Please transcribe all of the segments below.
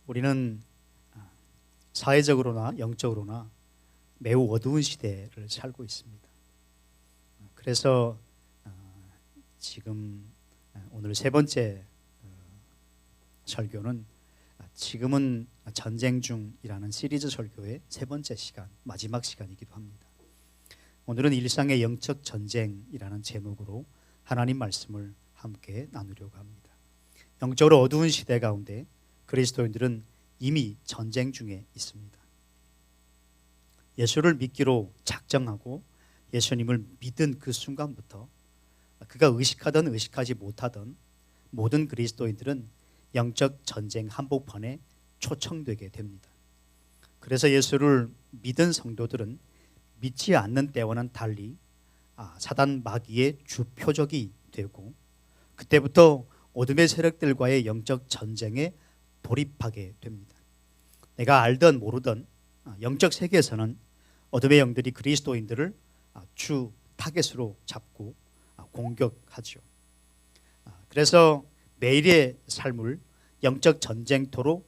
우리는 사회적으로나 영적으로나 매우 어두운 시대를 살고 있습니다. 그래서 지금 오늘 세 번째 설교는 지금은 전쟁 중이라는 시리즈 설교의 세 번째 시간, 마지막 시간이기도 합니다. 오늘은 일상의 영적 전쟁이라는 제목으로 하나님 말씀을 함께 나누려고 합니다. 영적으로 어두운 시대 가운데 그리스도인들은 이미 전쟁 중에 있습니다. 예수를 믿기로 작정하고 예수님을 믿은 그 순간부터 그가 의식하든 의식하지 못하든 모든 그리스도인들은 영적 전쟁 한복판에 초청되게 됩니다. 그래서 예수를 믿은 성도들은 믿지 않는 때와는 달리 사단 마귀의 주표적이 되고 그때부터 어둠의 세력들과의 영적 전쟁에 돌입하게 됩니다. 내가 알든 모르든 영적 세계에서는 어둠의 영들이 그리스도인들을 주 타겟으로 잡고 공격하죠. 그래서 매일의 삶을 영적 전쟁터로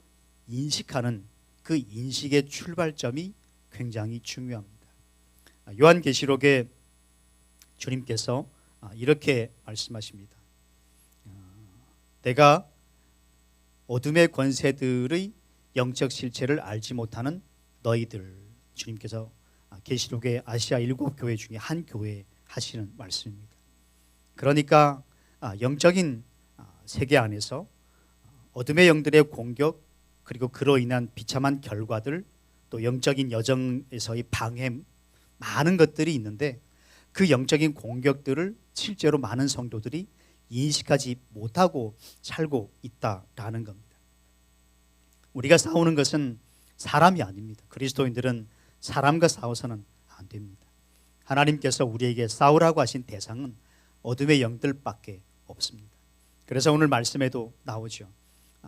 인식하는 그 인식의 출발점이 굉장히 중요합니다. 요한계시록에 주님께서 이렇게 말씀하십니다. 내가 어둠의 권세들의 영적 실체를 알지 못하는 너희들, 주님께서 계시록의 아시아 7교회 중에 한 교회에 하시는 말씀입니다. 그러니까 영적인 세계 안에서 어둠의 영들의 공격, 그리고 그로 인한 비참한 결과들, 또 영적인 여정에서의 방해, 많은 것들이 있는데 그 영적인 공격들을 실제로 많은 성도들이 인식하지 못하고 살고 있다라는 겁니다. 우리가 싸우는 것은 사람이 아닙니다. 그리스도인들은 사람과 싸워서는 안 됩니다. 하나님께서 우리에게 싸우라고 하신 대상은 어둠의 영들밖에 없습니다. 그래서 오늘 말씀에도 나오죠.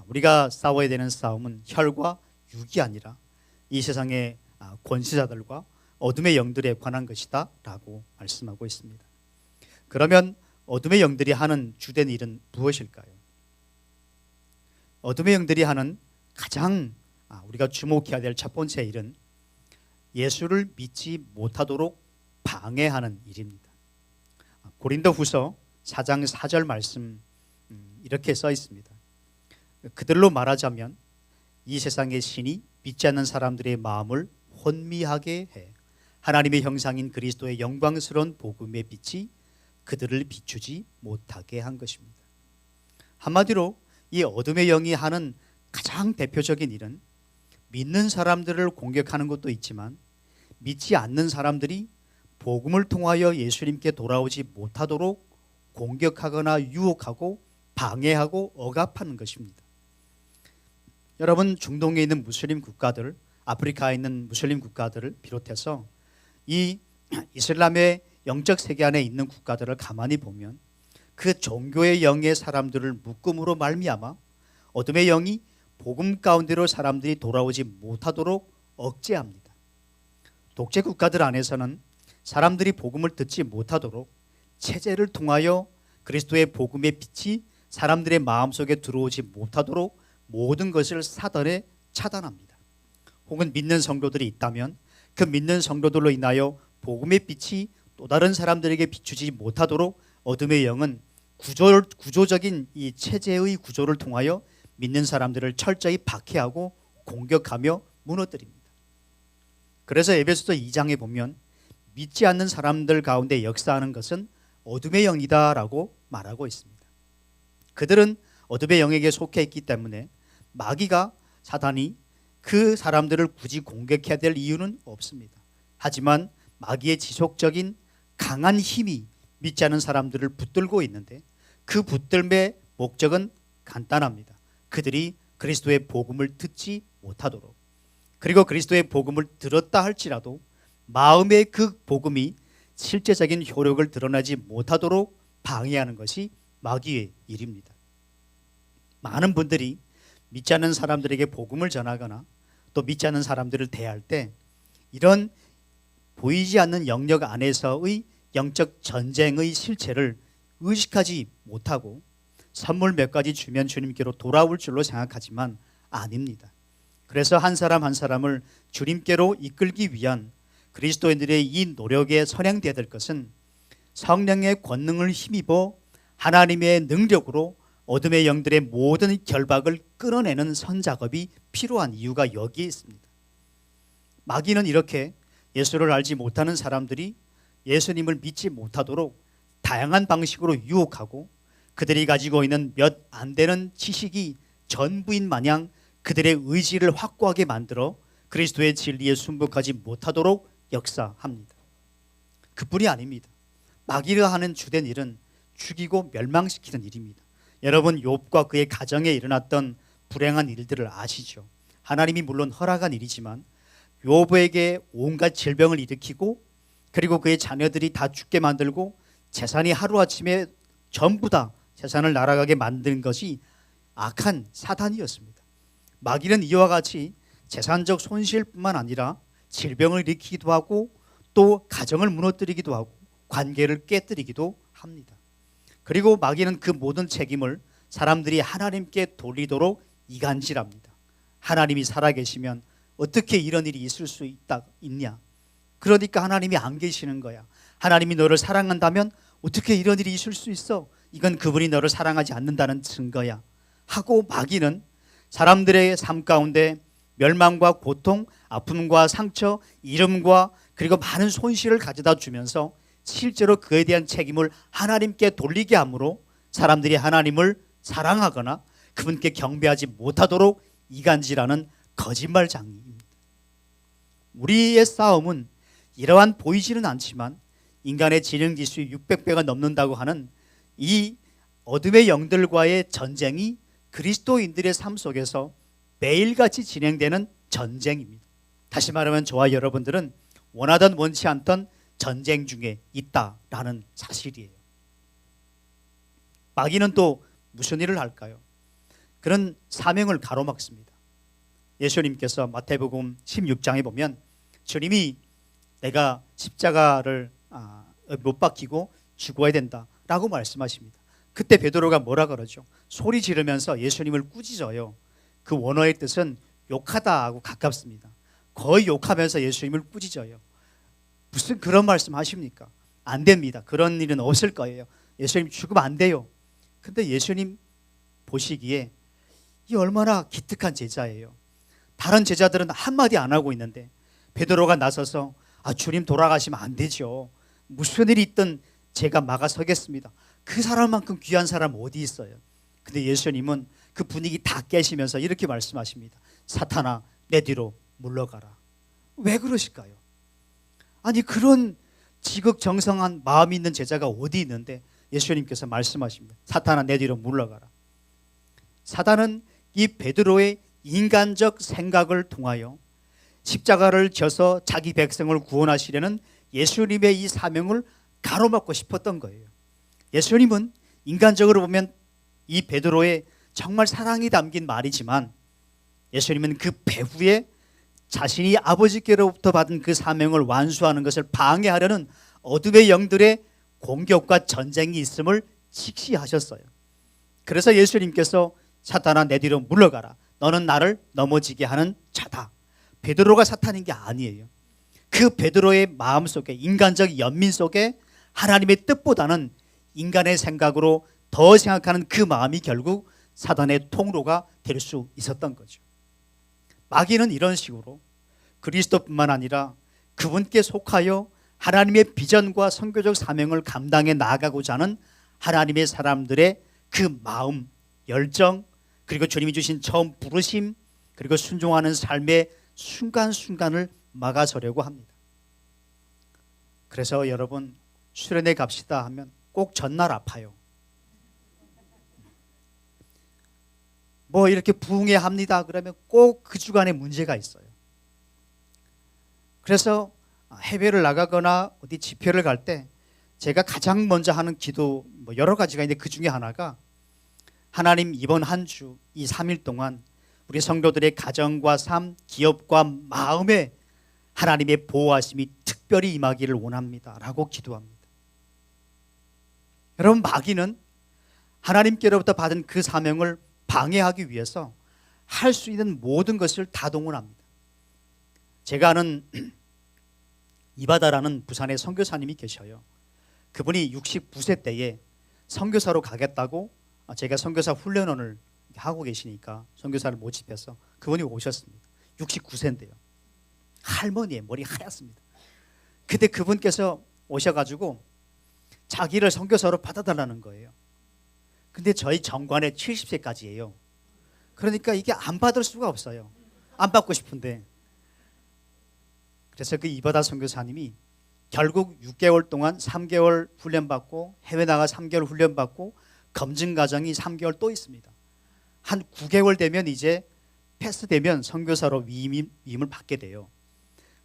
우리가 싸워야 되는 싸움은 혈과 육이 아니라 이 세상의 권세자들과 어둠의 영들에 관한 것이다 라고 말씀하고 있습니다. 그러면 어둠의 영들이 하는 주된 일은 무엇일까요? 어둠의 영들이 하는 가장 우리가 주목해야 될 첫 번째 일은 예수를 믿지 못하도록 방해하는 일입니다. 고린도후서 4장 4절 말씀 이렇게 써 있습니다. 그들로 말하자면 이 세상의 신이 믿지 않는 사람들의 마음을 혼미하게 해 하나님의 형상인 그리스도의 영광스러운 복음의 빛이 그들을 비추지 못하게 한 것입니다. 한마디로 이 어둠의 영이 하는 가장 대표적인 일은 믿는 사람들을 공격하는 것도 있지만 믿지 않는 사람들이 복음을 통하여 예수님께 돌아오지 못하도록 공격하거나 유혹하고 방해하고 억압하는 것입니다. 여러분, 중동에 있는 무슬림 국가들, 아프리카에 있는 무슬림 국가들을 비롯해서 이 이슬람의 영적 세계 안에 있는 국가들을 가만히 보면 그 종교의 영의 사람들을 묶음으로 말미암아 어둠의 영이 복음 가운데로 사람들이 돌아오지 못하도록 억제합니다. 독재 국가들 안에서는 사람들이 복음을 듣지 못하도록 체제를 통하여 그리스도의 복음의 빛이 사람들의 마음속에 들어오지 못하도록 모든 것을 사단에 차단합니다. 혹은 믿는 성도들이 있다면 그 믿는 성도들로 인하여 복음의 빛이 또 다른 사람들에게 비추지 못하도록 어둠의 영은 구조적인 이 체제의 구조를 통하여 믿는 사람들을 철저히 박해하고 공격하며 무너뜨립니다. 그래서 에베소서 2장에 보면 믿지 않는 사람들 가운데 역사하는 것은 어둠의 영이다라고 말하고 있습니다. 그들은 어둠의 영에게 속해 있기 때문에 마귀가, 사단이 그 사람들을 굳이 공격해야 될 이유는 없습니다. 하지만 마귀의 지속적인 강한 힘이 믿지 않는 사람들을 붙들고 있는데 그 붙들매의 목적은 간단합니다. 그들이 그리스도의 복음을 듣지 못하도록, 그리고 그리스도의 복음을 들었다 할지라도 마음의 그 복음이 실제적인 효력을 드러내지 못하도록 방해하는 것이 마귀의 일입니다. 많은 분들이 믿지 않는 사람들에게 복음을 전하거나 또 믿지 않는 사람들을 대할 때 이런 보이지 않는 영역 안에서의 영적 전쟁의 실체를 의식하지 못하고 선물 몇 가지 주면 주님께로 돌아올 줄로 생각하지만 아닙니다. 그래서 한 사람 한 사람을 주님께로 이끌기 위한 그리스도인들의 이 노력에 선행되어야 될 것은 성령의 권능을 힘입어 하나님의 능력으로 어둠의 영들의 모든 결박을 끊어내는 선작업이 필요한 이유가 여기에 있습니다. 마귀는 이렇게 예수를 알지 못하는 사람들이 예수님을 믿지 못하도록 다양한 방식으로 유혹하고 그들이 가지고 있는 몇 안 되는 지식이 전부인 마냥 그들의 의지를 확고하게 만들어 그리스도의 진리에 순복하지 못하도록 역사합니다. 그뿐이 아닙니다. 마귀가 하는 주된 일은 죽이고 멸망시키는 일입니다. 여러분, 욥과 그의 가정에 일어났던 불행한 일들을 아시죠? 하나님이 물론 허락한 일이지만 욥에게 온갖 질병을 일으키고 그리고 그의 자녀들이 다 죽게 만들고 재산이 하루아침에 전부 다 재산을 날아가게 만든 것이 악한 사단이었습니다. 마귀는 이와 같이 재산적 손실뿐만 아니라 질병을 일으키기도 하고 또 가정을 무너뜨리기도 하고 관계를 깨뜨리기도 합니다. 그리고 마귀는 그 모든 책임을 사람들이 하나님께 돌리도록 이간질합니다. 하나님이 살아계시면 어떻게 이런 일이 있을 수 있냐? 그러니까 하나님이 안 계시는 거야. 하나님이 너를 사랑한다면 어떻게 이런 일이 있을 수 있어? 이건 그분이 너를 사랑하지 않는다는 증거야 하고 마귀는 사람들의 삶 가운데 멸망과 고통, 아픔과 상처, 이름과 그리고 많은 손실을 가져다 주면서 실제로 그에 대한 책임을 하나님께 돌리게 함으로 사람들이 하나님을 사랑하거나 그분께 경배하지 못하도록 이간질하는 거짓말장입니다. 우리의 싸움은 이러한 보이지는 않지만 인간의 지능지수 600배가 넘는다고 하는 이 어둠의 영들과의 전쟁이 그리스도인들의 삶 속에서 매일같이 진행되는 전쟁입니다. 다시 말하면 저와 여러분들은 원하던 원치 않던 전쟁 중에 있다라는 사실이에요. 마귀는 또 무슨 일을 할까요? 그런 사명을 가로막습니다. 예수님께서 마태복음 16장에 보면 주님이 내가 십자가를 못 박히고 죽어야 된다라고 말씀하십니다. 그때 베드로가 뭐라 그러죠? 소리 지르면서 예수님을 꾸짖어요. 그 원어의 뜻은 욕하다 하고 가깝습니다. 거의 욕하면서 예수님을 꾸짖어요. 무슨 그런 말씀 하십니까? 안 됩니다. 그런 일은 없을 거예요. 예수님 죽으면 안 돼요. 근데 예수님 보시기에 이 얼마나 기특한 제자예요. 다른 제자들은 한마디 안 하고 있는데 베드로가 나서서 주님 돌아가시면 안 되죠. 무슨 일이 있든 제가 막아서겠습니다. 그 사람만큼 귀한 사람 어디 있어요? 근데 예수님은 그 분위기 다 깨시면서 이렇게 말씀하십니다. 사탄아, 내 뒤로 물러가라. 왜 그러실까요? 아니, 그런 지극정성한 마음이 있는 제자가 어디 있는데 예수님께서 말씀하십니다. 사탄아, 내 뒤로 물러가라. 사단은 이 베드로의 인간적 생각을 통하여 십자가를 져서 자기 백성을 구원하시려는 예수님의 이 사명을 가로막고 싶었던 거예요. 예수님은 인간적으로 보면 이 베드로의 정말 사랑이 담긴 말이지만 예수님은 그 배후에 자신이 아버지께로부터 받은 그 사명을 완수하는 것을 방해하려는 어둠의 영들의 공격과 전쟁이 있음을 직시하셨어요. 그래서 예수님께서 사탄아, 내 뒤로 물러가라. 너는 나를 넘어지게 하는 자다. 베드로가 사탄인 게 아니에요. 그 베드로의 마음속에, 인간적 연민 속에 하나님의 뜻보다는 인간의 생각으로 더 생각하는 그 마음이 결국 사단의 통로가 될 수 있었던 거죠. 마귀는 이런 식으로 그리스도뿐만 아니라 그분께 속하여 하나님의 비전과 선교적 사명을 감당해 나아가고자 하는 하나님의 사람들의 그 마음, 열정, 그리고 주님이 주신 처음 부르심, 그리고 순종하는 삶의 순간순간을 막아서려고 합니다. 그래서 여러분, 수련회 갑시다 하면 꼭 전날 아파요. 뭐 이렇게 부흥회 합니다 그러면 꼭 그 주간에 문제가 있어요. 그래서 해외를 나가거나 어디 집회를 갈 때 제가 가장 먼저 하는 기도 여러 가지가 있는데 그 중에 하나가 하나님, 이번 한 주 이 3일 동안 우리 성도들의 가정과 삶, 기업과 마음에 하나님의 보호하심이 특별히 임하기를 원합니다 라고 기도합니다. 여러분, 마귀는 하나님께로부터 받은 그 사명을 방해하기 위해서 할 수 있는 모든 것을 다 동원합니다. 제가 아는 이바다라는 부산의 선교사님이 계셔요. 그분이 69세 때에 선교사로 가겠다고 제가 선교사 훈련원을 하고 계시니까 선교사를 모집해서 그분이 오셨습니다. 69세인데요. 할머니의 머리 하얗습니다. 그때 그분께서 오셔가지고 자기를 선교사로 받아달라는 거예요. 근데 저희 정관에 70세까지예요. 그러니까 이게 안 받을 수가 없어요. 안 받고 싶은데. 그래서 그 이바다 선교사님이 결국 6개월 동안 3개월 훈련받고 해외 나가 3개월 훈련받고 검증 과정이 3개월 또 있습니다. 한 9개월 되면 이제 패스되면 선교사로 위임을 받게 돼요.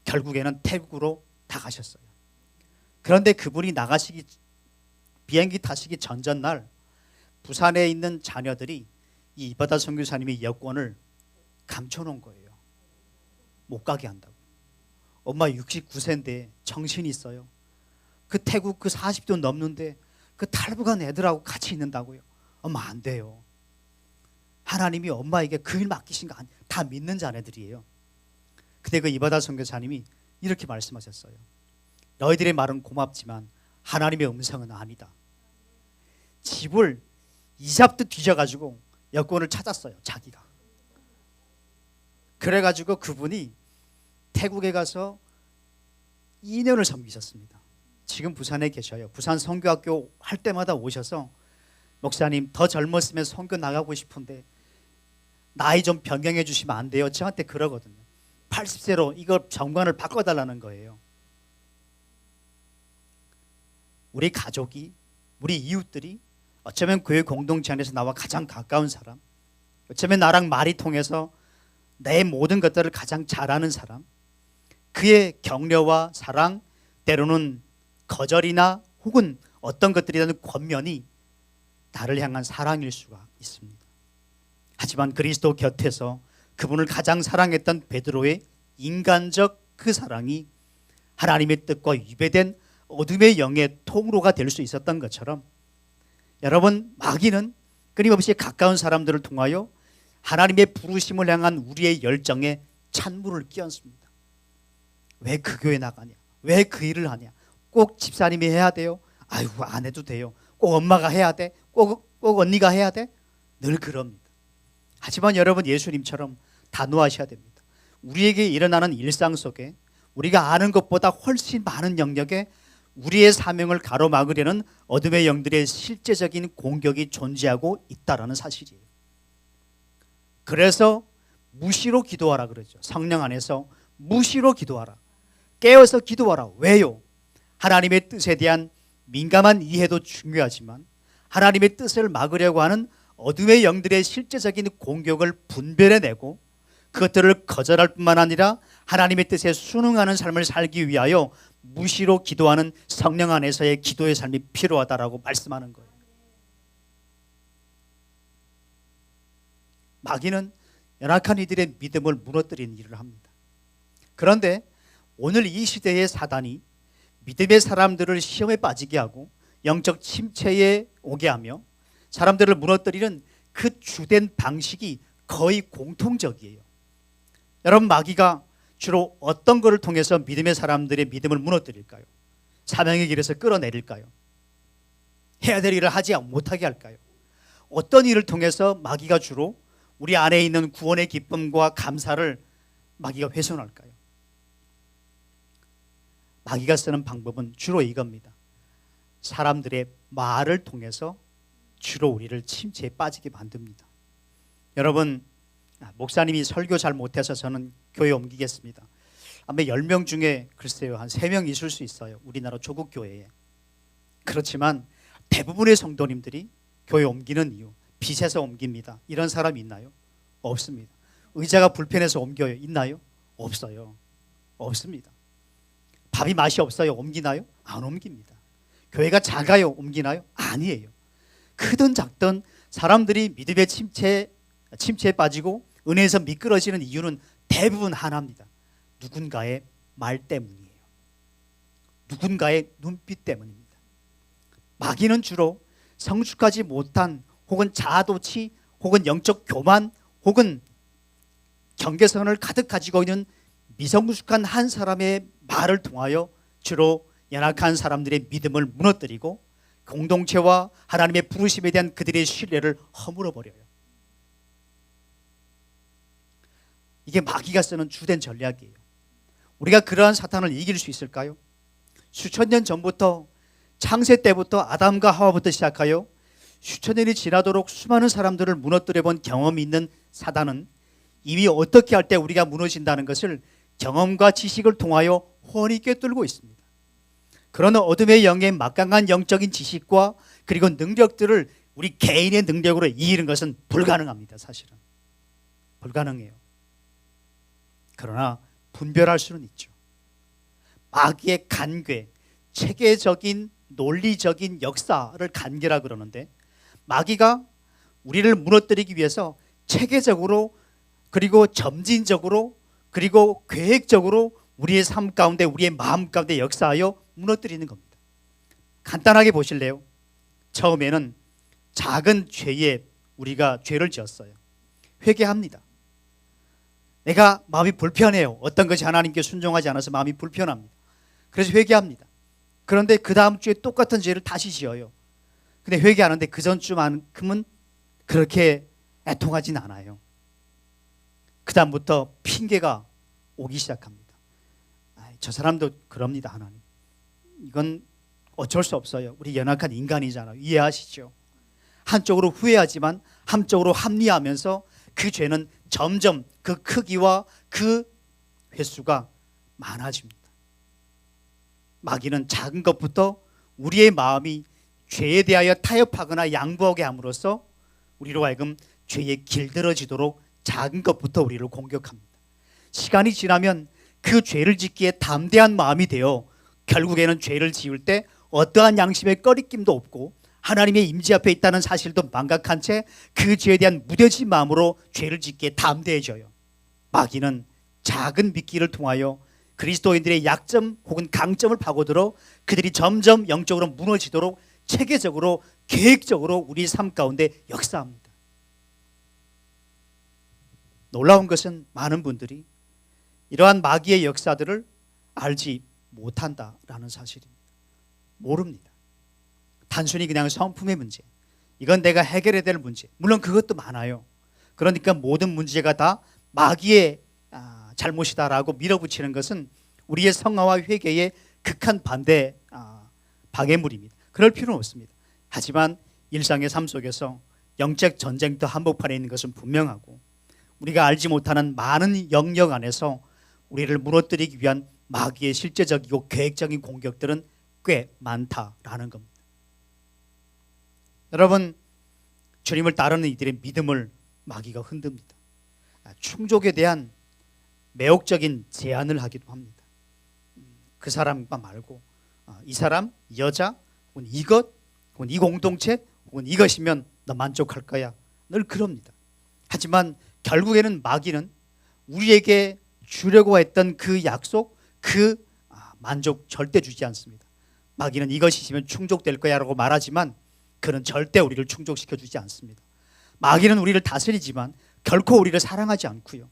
결국에는 태국으로 다 가셨어요. 그런데 그분이 나가시기 비행기 타시기 전전날 부산에 있는 자녀들이 이 이바다 선교사님의 여권을 감춰놓은 거예요. 못 가게 한다고. 엄마 69세인데 정신이 있어요. 그 태국 그 40도 넘는데 그 탈북한 애들하고 같이 있는다고요. 엄마 안 돼요. 하나님이 엄마에게 그 일 맡기신 거 아니에요. 다 믿는 자녀들이에요. 근데 그 이바다 선교사님이 이렇게 말씀하셨어요. 너희들의 말은 고맙지만 하나님의 음성은 아니다. 집을 이잡듯 뒤져가지고 여권을 찾았어요. 자기가. 그래가지고 그분이 태국에 가서 2년을 섬기셨습니다. 지금 부산에 계셔요. 부산 선교학교 할 때마다 오셔서 목사님 더 젊었으면 선교 나가고 싶은데 나이 좀 변경해 주시면 안 돼요? 저한테 그러거든요. 80세로 이거 정관을 바꿔달라는 거예요. 우리 가족이, 우리 이웃들이 어쩌면 교회 공동체 안에서 나와 가장 가까운 사람, 어쩌면 나랑 말이 통해서 내 모든 것들을 가장 잘 아는 사람, 그의 격려와 사랑, 때로는 거절이나 혹은 어떤 것들이라는 권면이 나를 향한 사랑일 수가 있습니다. 하지만 그리스도 곁에서 그분을 가장 사랑했던 베드로의 인간적 그 사랑이 하나님의 뜻과 위배된 어둠의 영의 통로가 될 수 있었던 것처럼 여러분, 마귀는 끊임없이 가까운 사람들을 통하여 하나님의 부르심을 향한 우리의 열정에 찬물을 끼얹습니다. 왜 그 교회 나가냐? 왜 그 일을 하냐? 꼭 집사님이 해야 돼요? 아이고 안 해도 돼요. 꼭 엄마가 해야 돼? 꼭 언니가 해야 돼? 늘 그럽니다. 하지만 여러분, 예수님처럼 단호하셔야 됩니다. 우리에게 일어나는 일상 속에 우리가 아는 것보다 훨씬 많은 영역에 우리의 사명을 가로막으려는 어둠의 영들의 실제적인 공격이 존재하고 있다는 사실이에요. 그래서 무시로 기도하라 그러죠. 성령 안에서 무시로 기도하라. 깨어서 기도하라. 왜요? 하나님의 뜻에 대한 민감한 이해도 중요하지만 하나님의 뜻을 막으려고 하는 어둠의 영들의 실제적인 공격을 분별해내고 그것들을 거절할 뿐만 아니라 하나님의 뜻에 순응하는 삶을 살기 위하여 무시로 기도하는 성령 안에서의 기도의 삶이 필요하다라고 말씀하는 거예요. 마귀는 연약한 이들의 믿음을 무너뜨리는 일을 합니다. 그런데 오늘 이 시대의 사단이 믿음의 사람들을 시험에 빠지게 하고 영적 침체에 오게 하며 사람들을 무너뜨리는 그 주된 방식이 거의 공통적이에요. 여러분, 마귀가 주로 어떤 것을 통해서 믿음의 사람들의 믿음을 무너뜨릴까요? 사명의 길에서 끌어내릴까요? 해야 될 일을 하지 못하게 할까요? 어떤 일을 통해서 마귀가 주로 우리 안에 있는 구원의 기쁨과 감사를 마귀가 훼손할까요? 마귀가 쓰는 방법은 주로 이겁니다. 사람들의 말을 통해서 주로 우리를 침체에 빠지게 만듭니다. 여러분, 목사님이 설교 잘 못해서 저는 교회 옮기겠습니다. 아마 10명 중에 글쎄요 한 3명 있을 수 있어요. 우리나라 조국 교회에. 그렇지만 대부분의 성도님들이 교회 옮기는 이유, 빚에서 옮깁니다. 이런 사람 있나요? 없습니다. 의자가 불편해서 옮겨요. 있나요? 없어요. 없습니다. 밥이 맛이 없어요. 옮기나요? 안 옮깁니다. 교회가 작아요. 옮기나요? 아니에요. 크든 작든 사람들이 믿음의 침체에 빠지고 은혜에서 미끄러지는 이유는 대부분 하나입니다. 누군가의 말 때문이에요. 누군가의 눈빛 때문입니다. 마귀는 주로 성숙하지 못한 혹은 자아도취 혹은 영적 교만 혹은 경계선을 가득 가지고 있는 미성숙한 한 사람의 말을 통하여 주로 연약한 사람들의 믿음을 무너뜨리고 공동체와 하나님의 부르심에 대한 그들의 신뢰를 허물어 버려요. 이게 마귀가 쓰는 주된 전략이에요. 우리가 그러한 사탄을 이길 수 있을까요? 수천 년 전부터, 창세 때부터, 아담과 하와부터 시작하여 수천 년이 지나도록 수많은 사람들을 무너뜨려 본 경험이 있는 사단은 이미 어떻게 할 때 우리가 무너진다는 것을 경험과 지식을 통하여 훤히 꿰뚫고 있습니다. 그런 어둠의 영의 막강한 영적인 지식과 그리고 능력들을 우리 개인의 능력으로 이기는 것은 불가능합니다. 사실은 불가능해요. 그러나 분별할 수는 있죠. 마귀의 간괴, 체계적인 논리적인 역사를 간계라 그러는데, 마귀가 우리를 무너뜨리기 위해서 체계적으로 그리고 점진적으로 그리고 계획적으로 우리의 삶 가운데, 우리의 마음 가운데 역사하여 무너뜨리는 겁니다. 간단하게 보실래요? 처음에는 작은 죄에 우리가 죄를 지었어요. 회개합니다. 내가 마음이 불편해요. 어떤 것이 하나님께 순종하지 않아서 마음이 불편합니다. 그래서 회개합니다. 그런데 그 다음 주에 똑같은 죄를 다시 지어요. 근데 회개하는데 그 전주만큼은 그렇게 애통하진 않아요. 그 다음부터 핑계가 오기 시작합니다. 저 사람도 그럽니다. 하나님, 이건 어쩔 수 없어요. 우리 연약한 인간이잖아요. 이해하시죠? 한쪽으로 후회하지만 한쪽으로 합리하면서 그 죄는 점점 그 크기와 그 횟수가 많아집니다. 마귀는 작은 것부터 우리의 마음이 죄에 대하여 타협하거나 양보하게 함으로써 우리로 하여금 죄에 길들어지도록 작은 것부터 우리를 공격합니다. 시간이 지나면 그 죄를 짓기에 담대한 마음이 되어 결국에는 죄를 지을 때 어떠한 양심의 꺼리낌도 없고 하나님의 임재 앞에 있다는 사실도 망각한 채 그 죄에 대한 무뎌진 마음으로 죄를 짓기에 담대해져요. 마귀는 작은 미끼를 통하여 그리스도인들의 약점 혹은 강점을 파고들어 그들이 점점 영적으로 무너지도록 체계적으로 계획적으로 우리 삶 가운데 역사합니다. 놀라운 것은 많은 분들이 이러한 마귀의 역사들을 알지 못한다라는 사실입니다. 모릅니다. 단순히 그냥 성품의 문제, 이건 내가 해결해야 될 문제, 물론 그것도 많아요. 그러니까 모든 문제가 다 마귀의 잘못이다라고 밀어붙이는 것은 우리의 성화와 회개의 극한 반대 방해물입니다. 그럴 필요는 없습니다. 하지만 일상의 삶 속에서 영적 전쟁터 한복판에 있는 것은 분명하고 우리가 알지 못하는 많은 영역 안에서 우리를 무너뜨리기 위한 마귀의 실제적이고 계획적인 공격들은 꽤 많다라는 겁니다. 여러분, 주님을 따르는 이들의 믿음을 마귀가 흔듭니다. 충족에 대한 매혹적인 제안을 하기도 합니다. 그 사람만 말고 이 사람, 이 여자, 혹은 이것, 혹은 이 공동체, 혹은 이것이면 너 만족할 거야. 늘 그럽니다. 하지만 결국에는 마귀는 우리에게 주려고 했던 그 약속, 그 만족 절대 주지 않습니다. 마귀는 이것이 있으면 충족될 거야 라고 말하지만 그는 절대 우리를 충족시켜 주지 않습니다. 마귀는 우리를 다스리지만 결코 우리를 사랑하지 않고요,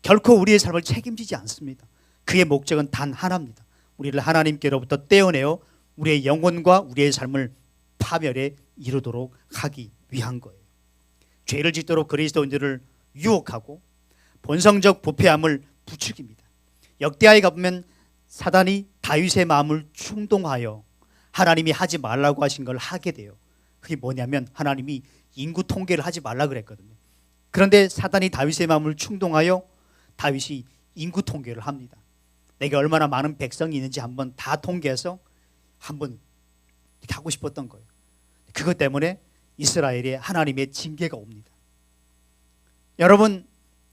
결코 우리의 삶을 책임지지 않습니다. 그의 목적은 단 하나입니다. 우리를 하나님께로부터 떼어내어 우리의 영혼과 우리의 삶을 파멸에 이르도록 하기 위한 거예요. 죄를 짓도록 그리스도인들을 유혹하고 본성적 부패함을 부추깁니다. 역대하에 가보면 사단이 다윗의 마음을 충동하여 하나님이 하지 말라고 하신 걸 하게 돼요. 그게 뭐냐면 하나님이 인구 통계를 하지 말라 그랬거든요. 그런데 사단이 다윗의 마음을 충동하여 다윗이 인구 통계를 합니다. 내게 얼마나 많은 백성이 있는지 한번 다 통계해서 한번 이렇게 하고 싶었던 거예요. 그것 때문에 이스라엘에 하나님의 징계가 옵니다. 여러분,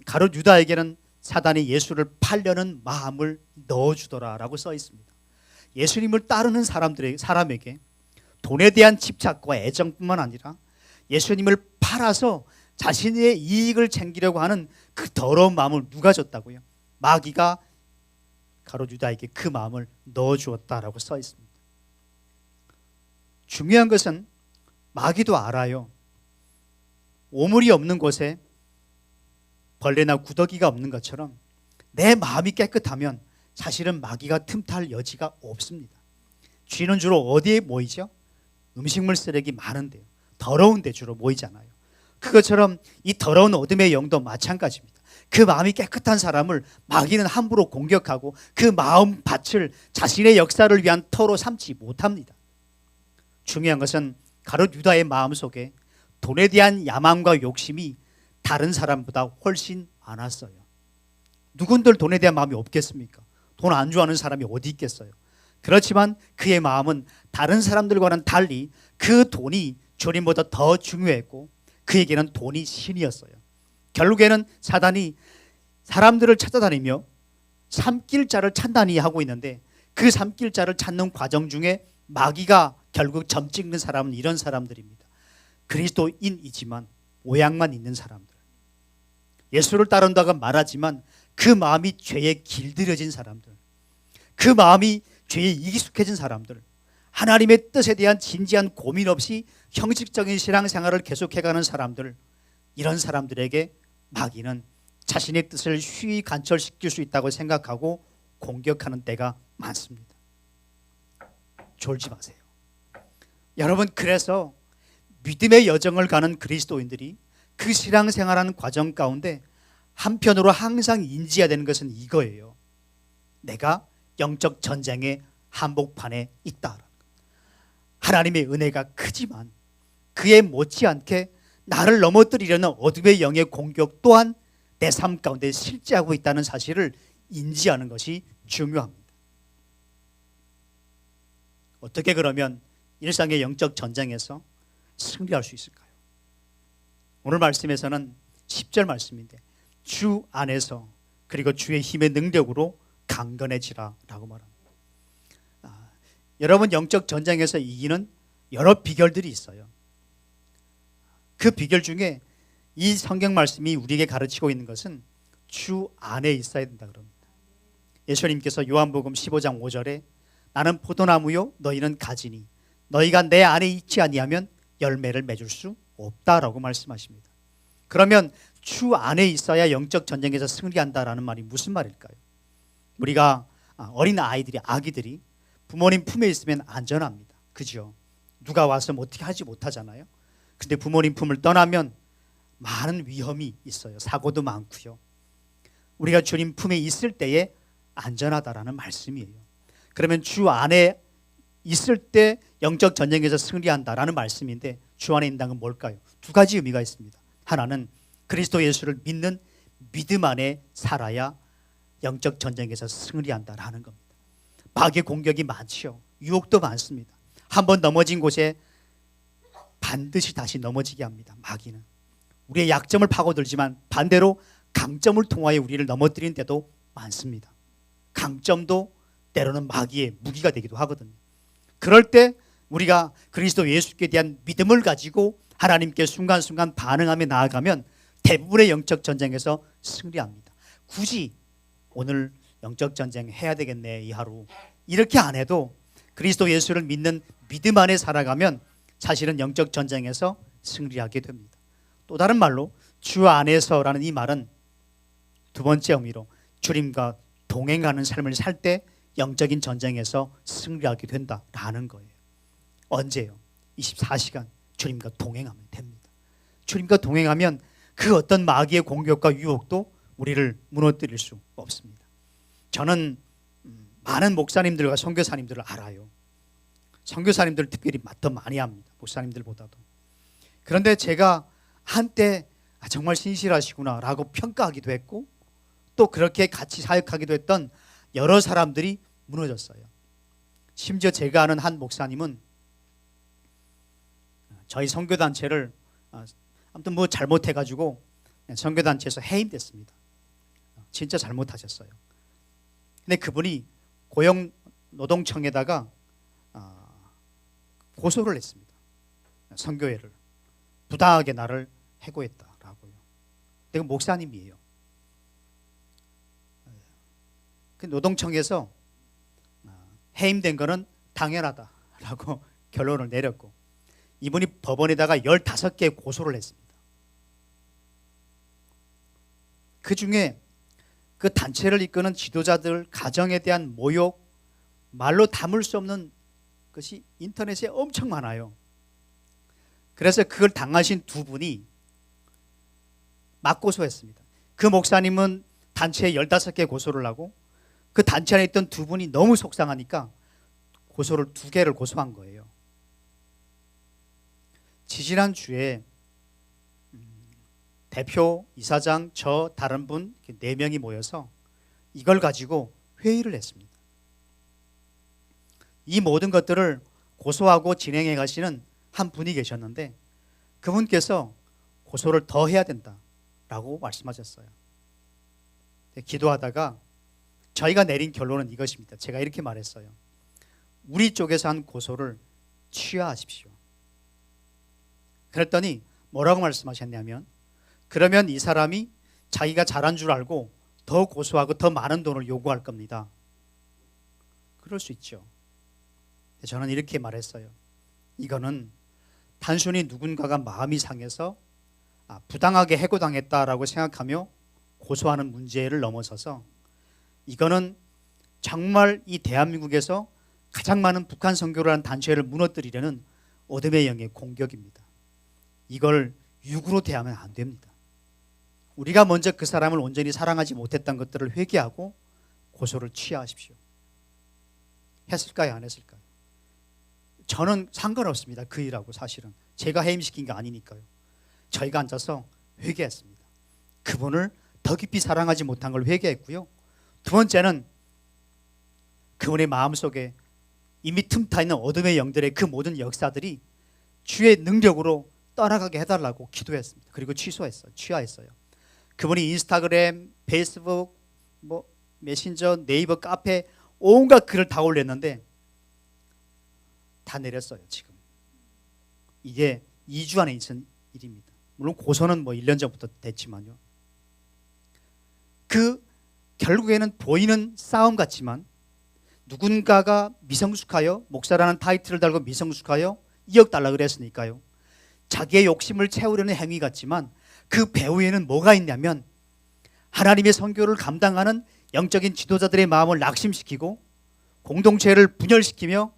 가룟 유다에게는 사단이 예수를 팔려는 마음을 넣어주더라라고 써 있습니다. 예수님을 따르는 사람에게 돈에 대한 집착과 애정뿐만 아니라 예수님을 팔아서 자신의 이익을 챙기려고 하는 그 더러운 마음을 누가 줬다고요? 마귀가 가룟 유다에게 그 마음을 넣어주었다라고 써 있습니다. 중요한 것은 마귀도 알아요. 오물이 없는 곳에 벌레나 구더기가 없는 것처럼 내 마음이 깨끗하면 사실은 마귀가 틈탈 여지가 없습니다. 쥐는 주로 어디에 모이죠? 음식물 쓰레기 많은데요. 더러운 데 주로 모이잖아요. 그것처럼 이 더러운 어둠의 영도 마찬가지입니다. 그 마음이 깨끗한 사람을 마귀는 함부로 공격하고 그 마음 밭을 자신의 역사를 위한 터로 삼지 못합니다. 중요한 것은 가룟 유다의 마음속에 돈에 대한 야망과 욕심이 다른 사람보다 훨씬 많았어요. 누군들 돈에 대한 마음이 없겠습니까? 돈 안 좋아하는 사람이 어디 있겠어요? 그렇지만 그의 마음은 다른 사람들과는 달리 그 돈이 주님보다 더 중요했고 그에게는 돈이 신이었어요. 결국에는 사단이 사람들을 찾아다니며 삼킬 자를 찾다니 하고 있는데 그 삼킬 자를 찾는 과정 중에 마귀가 결국 점 찍는 사람은 이런 사람들입니다. 그리스도인이지만 오양만 있는 사람들, 예수를 따른다고 말하지만 그 마음이 죄에 길들여진 사람들, 그 마음이 죄에 익숙해진 사람들, 하나님의 뜻에 대한 진지한 고민 없이 형식적인 신앙생활을 계속해가는 사람들, 이런 사람들에게 마귀는 자신의 뜻을 쉬이 관철시킬 수 있다고 생각하고 공격하는 때가 많습니다. 졸지 마세요. 여러분, 그래서 믿음의 여정을 가는 그리스도인들이 그 신앙생활하는 과정 가운데 한편으로 항상 인지해야 되는 것은 이거예요. 내가 영적 전쟁의 한복판에 있다. 하나님의 은혜가 크지만 그에 못지않게 나를 넘어뜨리려는 어둠의 영의 공격 또한 내 삶 가운데 실제하고 있다는 사실을 인지하는 것이 중요합니다. 어떻게 그러면 일상의 영적 전쟁에서 승리할 수 있을까요? 오늘 말씀에서는 10절 말씀인데 주 안에서 그리고 주의 힘의 능력으로 강건해지라 라고 말합니다. 여러분, 영적 전쟁에서 이기는 여러 비결들이 있어요. 그 비결 중에 이 성경 말씀이 우리에게 가르치고 있는 것은 주 안에 있어야 된다 그럽니다. 예수님께서 요한복음 15장 5절에 나는 포도나무요 너희는 가지니 너희가 내 안에 있지 아니하면 열매를 맺을 수 없다라고 말씀하십니다. 그러면 주 안에 있어야 영적 전쟁에서 승리한다라는 말이 무슨 말일까요? 우리가 어린 아이들이, 아기들이 부모님 품에 있으면 안전합니다. 그죠? 누가 와서 뭐 어떻게 하지 못하잖아요. 근데 부모님 품을 떠나면 많은 위험이 있어요. 사고도 많고요. 우리가 주님 품에 있을 때에 안전하다라는 말씀이에요. 그러면 주 안에 있을 때 영적 전쟁에서 승리한다라는 말씀인데 주 안에 있다는 건 뭘까요? 두 가지 의미가 있습니다. 하나는 그리스도 예수를 믿는 믿음 안에 살아야 영적 전쟁에서 승리한다라는 겁니다. 마귀의 공격이 많죠. 유혹도 많습니다. 한번 넘어진 곳에 반드시 다시 넘어지게 합니다. 마귀는 우리의 약점을 파고들지만 반대로 강점을 통하여 우리를 넘어뜨리는 때도 많습니다. 강점도 때로는 마귀의 무기가 되기도 하거든요. 그럴 때 우리가 그리스도 예수께 대한 믿음을 가지고 하나님께 순간순간 반응하며 나아가면 대부분의 영적 전쟁에서 승리합니다. 굳이 오늘 영적 전쟁 해야 되겠네 이 하루 이렇게 안 해도 그리스도 예수를 믿는 믿음 안에 살아가면 사실은 영적 전쟁에서 승리하게 됩니다. 또 다른 말로 주 안에서라는 이 말은 두 번째 의미로 주님과 동행하는 삶을 살 때 영적인 전쟁에서 승리하게 된다라는 거예요. 언제요? 24시간 주님과 동행하면 됩니다. 주님과 동행하면 그 어떤 마귀의 공격과 유혹도 우리를 무너뜨릴 수 없습니다. 저는 많은 목사님들과 선교사님들을 알아요. 선교사님들 특별히 더 많이 합니다. 목사님들보다도. 그런데 제가 한때 정말 신실하시구나 라고 평가하기도 했고 또 그렇게 같이 사역하기도 했던 여러 사람들이 무너졌어요. 심지어 제가 아는 한 목사님은 저희 선교단체를 아무튼 뭐 잘못해가지고 선교단체에서 해임됐습니다. 진짜 잘못하셨어요. 근데 그분이 고용노동청에다가 고소를 했습니다. 선교회를 부당하게 나를 해고했다라고요. 내가 목사님이에요. 그 노동청에서 해임된 거는 당연하다라고 결론을 내렸고 이분이 법원에다가 15개 고소를 했습니다. 그 중에 그 단체를 이끄는 지도자들 가정에 대한 모욕, 말로 담을 수 없는 것이 인터넷에 엄청 많아요. 그래서 그걸 당하신 두 분이 맞고소했습니다. 그 목사님은 단체에 15개 고소를 하고 그 단체 안에 있던 두 분이 너무 속상하니까 고소를 2개를 고소한 거예요. 지지난 주에 대표, 이사장, 저, 다른 분 4명이 모여서 이걸 가지고 회의를 했습니다. 이 모든 것들을 고소하고 진행해 가시는 한 분이 계셨는데 그분께서 고소를 더 해야 된다라고 말씀하셨어요. 기도하다가 저희가 내린 결론은 이것입니다. 제가 이렇게 말했어요. 우리 쪽에서 한 고소를 취하하십시오. 그랬더니 뭐라고 말씀하셨냐면 그러면 이 사람이 자기가 잘한 줄 알고 더 고소하고 더 많은 돈을 요구할 겁니다. 그럴 수 있죠. 저는 이렇게 말했어요. 이거는 단순히 누군가가 마음이 상해서 부당하게 해고당했다라고 생각하며 고소하는 문제를 넘어서서 이거는 정말 이 대한민국에서 가장 많은 북한 선교를 한 단체를 무너뜨리려는 어둠의 영의 공격입니다. 이걸 육으로 대하면 안 됩니다. 우리가 먼저 그 사람을 온전히 사랑하지 못했던 것들을 회개하고 고소를 취하하십시오. 했을까요? 안 했을까요? 저는 상관없습니다. 그 일하고 사실은. 제가 해임시킨 게 아니니까요. 저희가 앉아서 회개했습니다. 그분을 더 깊이 사랑하지 못한 걸 회개했고요. 두 번째는 그분의 마음속에 이미 틈타 있는 어둠의 영들의 그 모든 역사들이 주의 능력으로 떠나가게 해달라고 기도했습니다. 그리고 취하했어요. 그분이 인스타그램, 페이스북, 메신저, 네이버, 카페 온갖 글을 다 올렸는데 다 내렸어요. 지금 이게 2주 안에 있은 일입니다. 물론 고소는 1년 전부터 됐지만요. 결국에는 보이는 싸움 같지만 누군가가 미성숙하여 목사라는 타이틀을 달고 미성숙하여 2억 달라 그랬으니까요. 자기의 욕심을 채우려는 행위 같지만 그 배후에는 뭐가 있냐면 하나님의 선교를 감당하는 영적인 지도자들의 마음을 낙심시키고 공동체를 분열시키며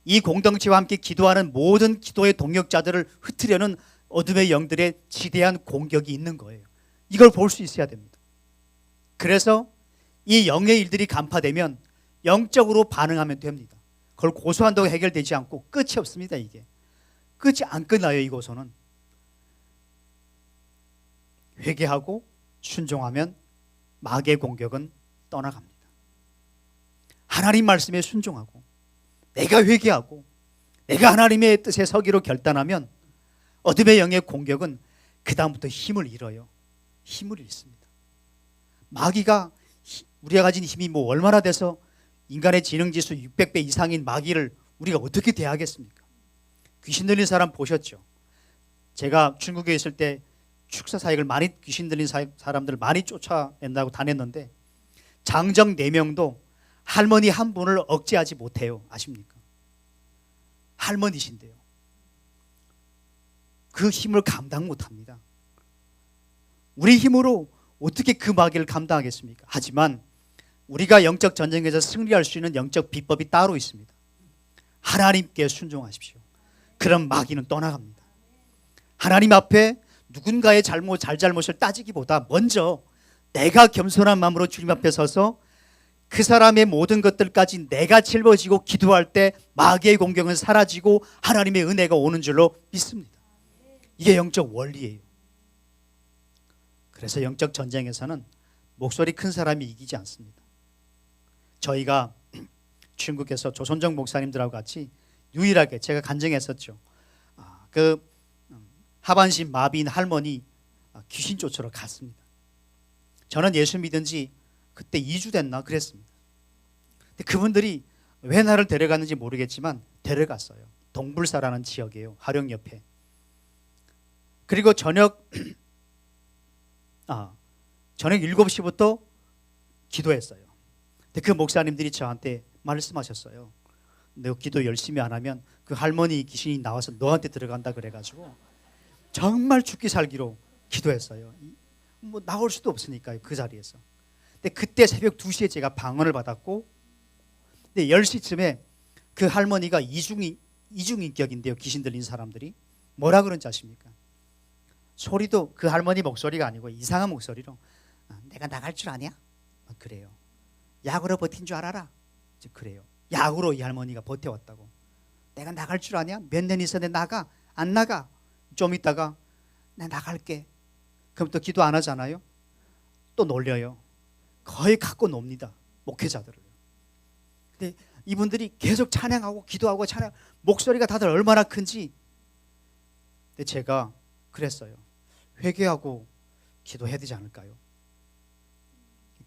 이 공동체와 함께 기도하는 모든 기도의 동역자들을 흩으려는 어둠의 영들의 지대한 공격이 있는 거예요. 이걸 볼 수 있어야 됩니다. 그래서 이 영의 일들이 간파되면 영적으로 반응하면 됩니다. 그걸 고소한다고 해결되지 않고 끝이 없습니다. 이게 끝이 안 끝나요. 이 고소는 회개하고 순종하면 마귀의 공격은 떠나갑니다. 하나님 말씀에 순종하고 내가 회개하고 내가 하나님의 뜻에 서기로 결단하면 어둠의 영의 공격은 그 다음부터 힘을 잃어요. 힘을 잃습니다. 마귀가 우리가 가진 힘이 얼마나 돼서 인간의 지능지수 600배 이상인 마귀를 우리가 어떻게 대하겠습니까? 귀신 들린 사람 보셨죠? 제가 중국에 있을 때 축사 사역을 많이 귀신 들린 사람들을 많이 쫓아낸다고 다녔는데 장정 4명도 할머니 한 분을 억제하지 못해요. 아십니까? 할머니신데요. 그 힘을 감당 못합니다. 우리 힘으로 어떻게 그 마귀를 감당하겠습니까? 하지만 우리가 영적 전쟁에서 승리할 수 있는 영적 비법이 따로 있습니다. 하나님께 순종하십시오. 그럼 마귀는 떠나갑니다. 하나님 앞에 누군가의 잘잘못을 따지기보다 먼저 내가 겸손한 마음으로 주님 앞에 서서 그 사람의 모든 것들까지 내가 짊어지고 기도할 때 마귀의 공격은 사라지고 하나님의 은혜가 오는 줄로 믿습니다. 이게 영적 원리예요. 그래서 영적 전쟁에서는 목소리 큰 사람이 이기지 않습니다. 저희가 중국에서 조선정 목사님들하고 같이 유일하게 제가 간증했었죠. 하반신 마비인 할머니 귀신 쫓으러 갔습니다. 저는 예수 믿은 지 그때 2주 됐나 그랬습니다. 근데 그분들이 왜 나를 데려갔는지 모르겠지만 데려갔어요. 동불사라는 지역이에요. 하령 옆에. 그리고 저녁 7시부터 기도했어요. 근데 그 목사님들이 저한테 말씀하셨어요. 너 기도 열심히 안 하면 그 할머니 귀신이 나와서 너한테 들어간다 그래가지고 정말 죽기 살기로 기도했어요. 뭐 나올 수도 없으니까요, 그 자리에서. 근데 그때 새벽 2시에 제가 방언을 받았고, 근데 10시쯤에 그 할머니가 이중인격인데요, 귀신 들린 사람들이 뭐라 그런지 아십니까? 소리도 그 할머니 목소리가 아니고 이상한 목소리로 내가 나갈 줄 아냐? 그래요. 약으로 버틴 줄 알아라. 그래요. 약으로 이 할머니가 버텨왔다고. 내가 나갈 줄 아냐? 몇 년 있었는데 나가? 안 나가. 좀 있다가 나 나갈게. 그럼 또 기도 안 하잖아요. 또 놀려요. 거의 갖고 놉니다, 목회자들을. 근데 이분들이 계속 찬양하고 기도하고 찬양, 목소리가 다들 얼마나 큰지. 근데 제가 그랬어요. 회개하고 기도해야 되지 않을까요?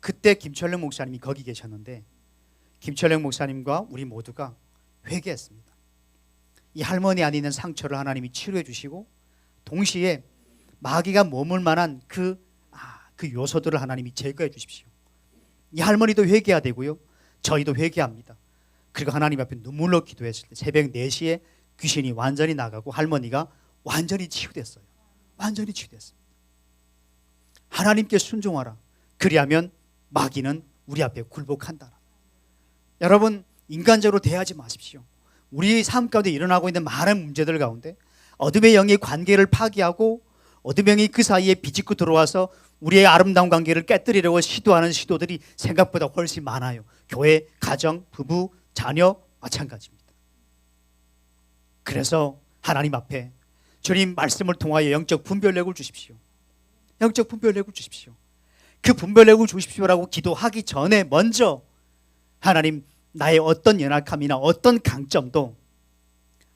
그때 김철령 목사님이 거기 계셨는데 김철령 목사님과 우리 모두가 회개했습니다. 이 할머니 안에 있는 상처를 하나님이 치료해 주시고, 동시에 마귀가 머물 만한 그 요소들을 하나님이 제거해 주십시오. 이 할머니도 회개해야 되고요, 저희도 회개합니다. 그리고 하나님 앞에 눈물로 기도했을 때 새벽 4시에 귀신이 완전히 나가고 할머니가 완전히 치유됐어요. 완전히 치유됐습니다. 하나님께 순종하라. 그리하면 마귀는 우리 앞에 굴복한다. 여러분, 인간적으로 대하지 마십시오. 우리 삶 가운데 일어나고 있는 많은 문제들 가운데 어둠의 영의 관계를 파괴하고 어둠의 영이 그 사이에 비집고 들어와서 우리의 아름다운 관계를 깨뜨리려고 시도하는 시도들이 생각보다 훨씬 많아요. 교회, 가정, 부부, 자녀 마찬가지입니다. 그래서 하나님 앞에 주님 말씀을 통하여 영적 분별력을 주십시오. 영적 분별력을 주십시오. 그 분별력을 주십시오라고 기도하기 전에 먼저 하나님, 나의 어떤 연약함이나 어떤 강점도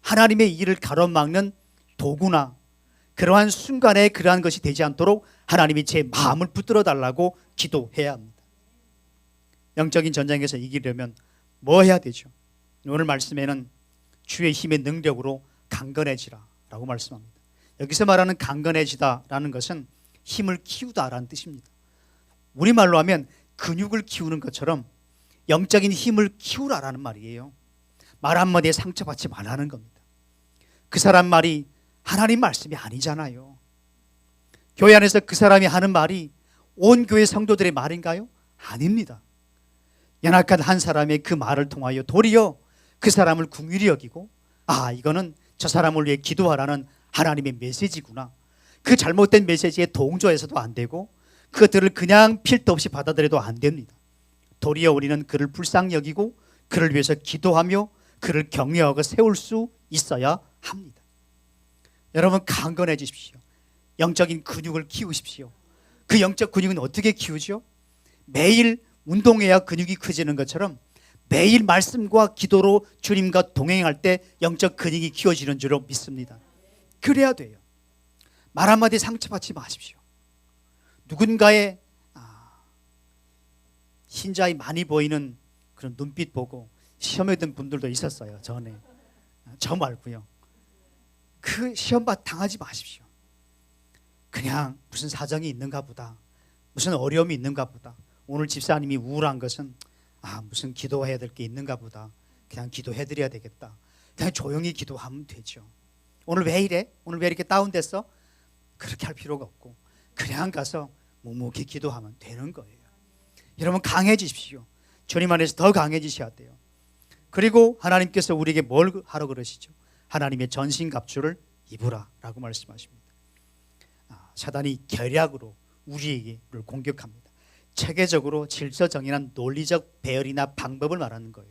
하나님의 일을 가로막는 도구나 그러한 순간에 그러한 것이 되지 않도록 하나님이 제 마음을 붙들어 달라고 기도해야 합니다. 영적인 전쟁에서 이기려면 뭐 해야 되죠? 오늘 말씀에는 주의 힘의 능력으로 강건해지라 라고 말씀합니다. 여기서 말하는 강건해지다라는 것은 힘을 키우다라는 뜻입니다. 우리말로 하면 근육을 키우는 것처럼 영적인 힘을 키우라라는 말이에요. 말 한마디에 상처받지 말라는 겁니다. 그 사람 말이 하나님 말씀이 아니잖아요. 교회 안에서 그 사람이 하는 말이 온 교회 성도들의 말인가요? 아닙니다. 연약한 한 사람의 그 말을 통하여 도리어 그 사람을 긍휼히 여기고, 이거는 저 사람을 위해 기도하라는 하나님의 메시지구나. 그 잘못된 메시지에 동조해서도 안 되고 그것들을 그냥 필터 없이 받아들여도 안 됩니다. 도리어 우리는 그를 불쌍히 여기고 그를 위해서 기도하며 그를 격려하고 세울 수 있어야 합니다. 여러분, 강건해지십시오. 영적인 근육을 키우십시오. 그 영적 근육은 어떻게 키우죠? 매일 운동해야 근육이 커지는 것처럼 매일 말씀과 기도로 주님과 동행할 때 영적 근육이 키워지는 줄로 믿습니다. 그래야 돼요. 말 한마디 상처받지 마십시오. 누군가의 흰자이 많이 보이는 그런 눈빛 보고 시험에 든 분들도 있었어요, 전에. 저 말고요. 그 시험받 당하지 마십시오. 그냥 무슨 사정이 있는가 보다, 무슨 어려움이 있는가 보다. 오늘 집사님이 우울한 것은 무슨 기도해야 될 게 있는가 보다. 그냥 기도해드려야 되겠다. 그냥 조용히 기도하면 되죠. 오늘 왜 이래? 오늘 왜 이렇게 다운됐어? 그렇게 할 필요가 없고 그냥 가서 묵묵히 기도하면 되는 거예요. 여러분, 강해지십시오. 주님 안에서 더 강해지셔야 돼요. 그리고 하나님께서 우리에게 뭘 하러 그러시죠? 하나님의 전신갑주를 입으라 라고 말씀하십니다. 사단이 계략으로 우리에게 공격합니다. 체계적으로 질서정연한 논리적 배열이나 방법을 말하는 거예요.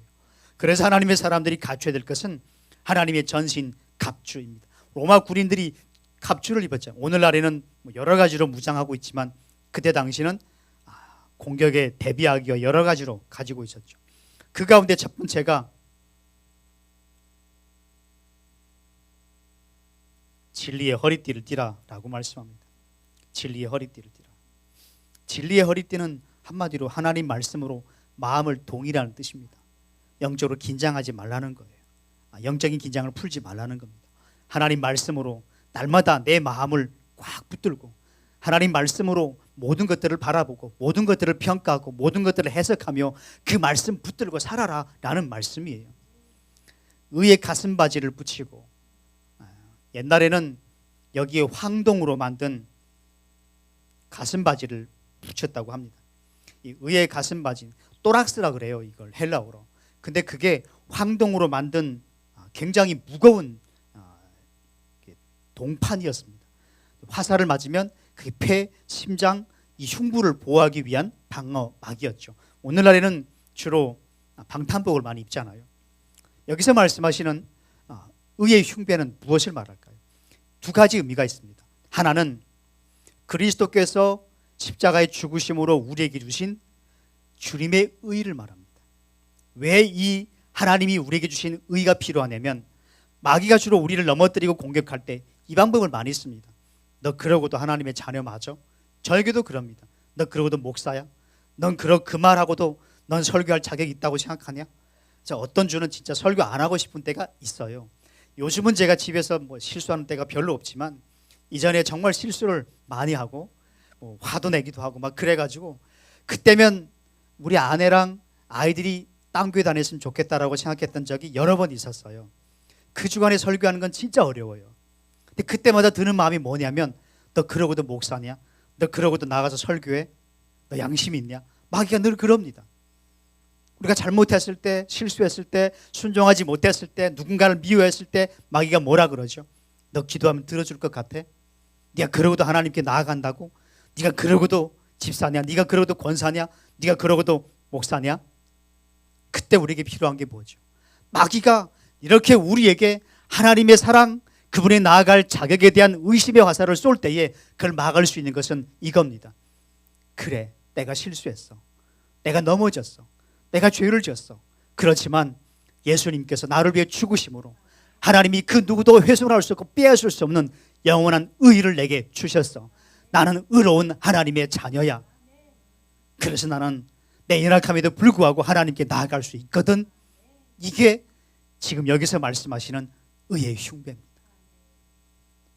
그래서 하나님의 사람들이 갖춰야 될 것은 하나님의 전신갑주입니다. 로마 군인들이 갑주를 입었죠. 오늘날에는 여러 가지로 무장하고 있지만 그때 당시는 공격에 대비하기 위해 여러 가지로 가지고 있었죠. 그 가운데 첫 번째가 진리의 허리띠를 띠라라고 말씀합니다. 진리의 허리띠를 띠라. 진리의 허리띠는 한마디로 하나님 말씀으로 마음을 동일하는 뜻입니다. 영적으로 긴장하지 말라는 거예요. 영적인 긴장을 풀지 말라는 겁니다. 하나님 말씀으로 날마다 내 마음을 꽉 붙들고 하나님 말씀으로 모든 것들을 바라보고 모든 것들을 평가하고 모든 것들을 해석하며 그 말씀 붙들고 살아라 라는 말씀이에요. 의의 가슴바지를 붙이고, 옛날에는 여기에 황동으로 만든 가슴바지를 붙였다고 합니다. 이 의의 가슴바지, 또락스라 그래요. 이걸 헬라어로. 근데 그게 황동으로 만든 굉장히 무거운 동판이었습니다. 화살을 맞으면 그게 폐, 심장, 이 흉부를 보호하기 위한 방어막이었죠. 오늘날에는 주로 방탄복을 많이 입잖아요. 여기서 말씀하시는 의의 흉배는 무엇을 말할까요? 두 가지 의미가 있습니다. 하나는 그리스도께서 십자가의 죽으심으로 우리에게 주신 주님의 의를 말합니다. 왜 이 하나님이 우리에게 주신 의가 필요하냐면 마귀가 주로 우리를 넘어뜨리고 공격할 때 이 방법을 많이 씁니다. 너 그러고도 하나님의 자녀 맞아? 저에게도 그럽니다. 너 그러고도 목사야? 넌 그 말하고도 넌 설교할 자격이 있다고 생각하냐? 어떤 주는 진짜 설교 안 하고 싶은 때가 있어요. 요즘은 제가 집에서 실수하는 때가 별로 없지만 이전에 정말 실수를 많이 하고 화도 내기도 하고 막 그래가지고 그때면 우리 아내랑 아이들이 딴 교회 다녔으면 좋겠다라고 생각했던 적이 여러 번 있었어요. 그 주간에 설교하는 건 진짜 어려워요. 근데 그때마다 드는 마음이 뭐냐면 너 그러고도 목사냐? 너 그러고도 나가서 설교해? 너 양심 있냐? 마귀가 늘 그럽니다. 우리가 잘못했을 때, 실수했을 때, 순종하지 못했을 때, 누군가를 미워했을 때 마귀가 뭐라 그러죠? 너 기도하면 들어줄 것 같아? 네가 그러고도 하나님께 나아간다고? 네가 그러고도 집사냐? 네가 그러고도 권사냐? 네가 그러고도 목사냐? 그때 우리에게 필요한 게 뭐죠? 마귀가 이렇게 우리에게 하나님의 사랑, 그분에 나아갈 자격에 대한 의심의 화살을 쏠 때에 그걸 막을 수 있는 것은 이겁니다. 그래, 내가 실수했어. 내가 넘어졌어. 내가 죄를 지었어. 그렇지만 예수님께서 나를 위해 죽으심으로 하나님이 그 누구도 훼손할 수 없고 빼앗을 수 없는 영원한 의를 내게 주셨어. 나는 의로운 하나님의 자녀야. 그래서 나는 내 연약함에도 불구하고 하나님께 나아갈 수 있거든. 이게 지금 여기서 말씀하시는 의의 흉배입니다.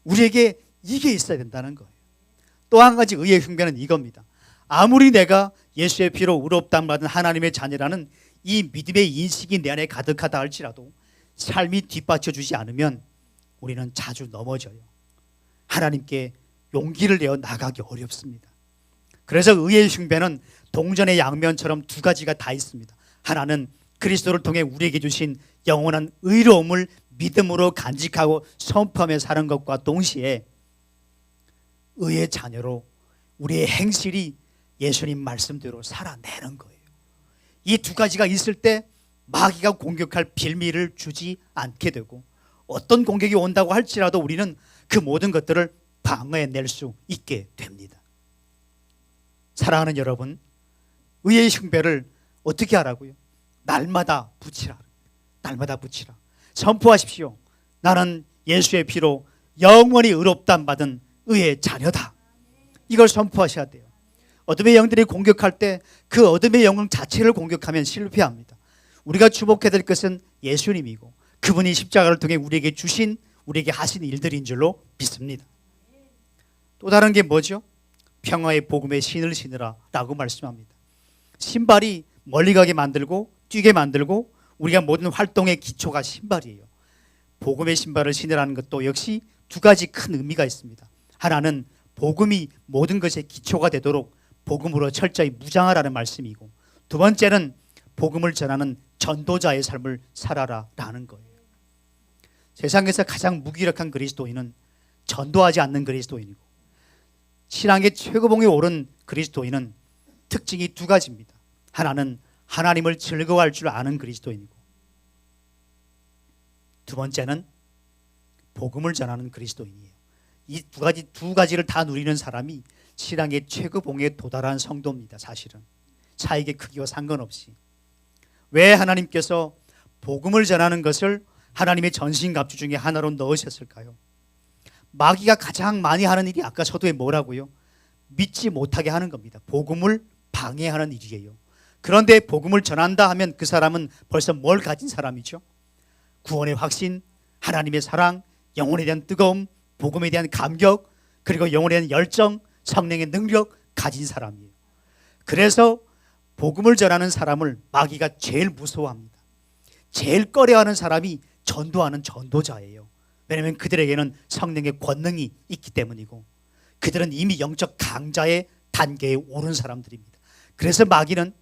우리에게 이게 있어야 된다는 거예요. 또 한 가지 의의 흉배는 이겁니다. 아무리 내가 예수의 피로 의롭다함 받은 하나님의 자녀라는 이 믿음의 인식이 내 안에 가득하다 할지라도 삶이 뒷받쳐주지 않으면 우리는 자주 넘어져요. 하나님께 용기를 내어 나가기 어렵습니다. 그래서 의의 흉배는 동전의 양면처럼 두 가지가 다 있습니다. 하나는 그리스도를 통해 우리에게 주신 영원한 의로움을 믿음으로 간직하고 선포하며 사는 것과 동시에 의의 자녀로 우리의 행실이 예수님 말씀대로 살아내는 거예요. 이 두 가지가 있을 때 마귀가 공격할 빌미를 주지 않게 되고 어떤 공격이 온다고 할지라도 우리는 그 모든 것들을 방어해낼 수 있게 됩니다. 사랑하는 여러분, 의의 흉배를 어떻게 하라고요? 날마다 붙이라. 날마다 붙이라. 선포하십시오. 나는 예수의 피로 영원히 의롭다함 받은 의의 자녀다. 이걸 선포하셔야 돼요. 어둠의 영들이 공격할 때 그 어둠의 영웅 자체를 공격하면 실패합니다. 우리가 주목해야 될 것은 예수님이고 그분이 십자가를 통해 우리에게 주신, 우리에게 하신 일들인 줄로 믿습니다. 또 다른 게 뭐죠? 평화의 복음의 신을 신으라 라고 말씀합니다. 신발이 멀리 가게 만들고 뛰게 만들고 우리가 모든 활동의 기초가 신발이에요. 복음의 신발을 신으라는 것도 역시 두 가지 큰 의미가 있습니다. 하나는 복음이 모든 것의 기초가 되도록 복음으로 철저히 무장하라는 말씀이고, 두 번째는 복음을 전하는 전도자의 삶을 살아라라는 거예요. 세상에서 가장 무기력한 그리스도인은 전도하지 않는 그리스도인이고, 신앙의 최고봉에 오른 그리스도인은 특징이 두 가지입니다. 하나는 하나님을 즐거워할 줄 아는 그리스도인이고, 두 번째는 복음을 전하는 그리스도인이에요. 이 두 가지를 다 누리는 사람이 신앙의 최고봉에 도달한 성도입니다. 사실은 차익의 크기와 상관없이. 왜 하나님께서 복음을 전하는 것을 하나님의 전신갑주 중에 하나로 넣으셨을까요? 마귀가 가장 많이 하는 일이 아까 서두에 뭐라고요? 믿지 못하게 하는 겁니다. 복음을 방해하는 일이에요. 그런데 복음을 전한다 하면 그 사람은 벌써 뭘 가진 사람이죠? 구원의 확신, 하나님의 사랑, 영혼에 대한 뜨거움, 복음에 대한 감격, 그리고 영혼에 대한 열정, 성령의 능력 가진 사람이에요. 그래서 복음을 전하는 사람을 마귀가 제일 무서워합니다. 제일 꺼려하는 사람이 전도하는 전도자예요. 왜냐하면 그들에게는 성령의 권능이 있기 때문이고, 그들은 이미 영적 강자의 단계에 오른 사람들입니다. 그래서 마귀는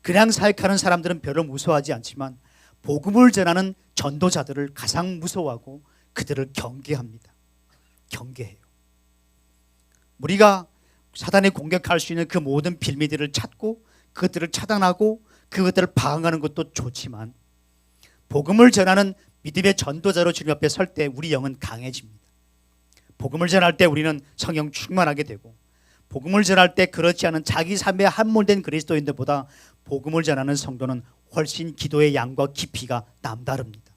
그냥 사역하는 사람들은 별로 무서워하지 않지만 복음을 전하는 전도자들을 가장 무서워하고 그들을 경계합니다. 경계해요. 우리가 사단이 공격할 수 있는 그 모든 빌미들을 찾고 그것들을 차단하고 그것들을 방어하는 것도 좋지만 복음을 전하는 믿음의 전도자로 주님 앞에 설 때 우리 영은 강해집니다. 복음을 전할 때 우리는 성령 충만하게 되고 복음을 전할 때 그렇지 않은 자기 삶에 함몰된 그리스도인들보다 복음을 전하는 성도는 훨씬 기도의 양과 깊이가 남다릅니다.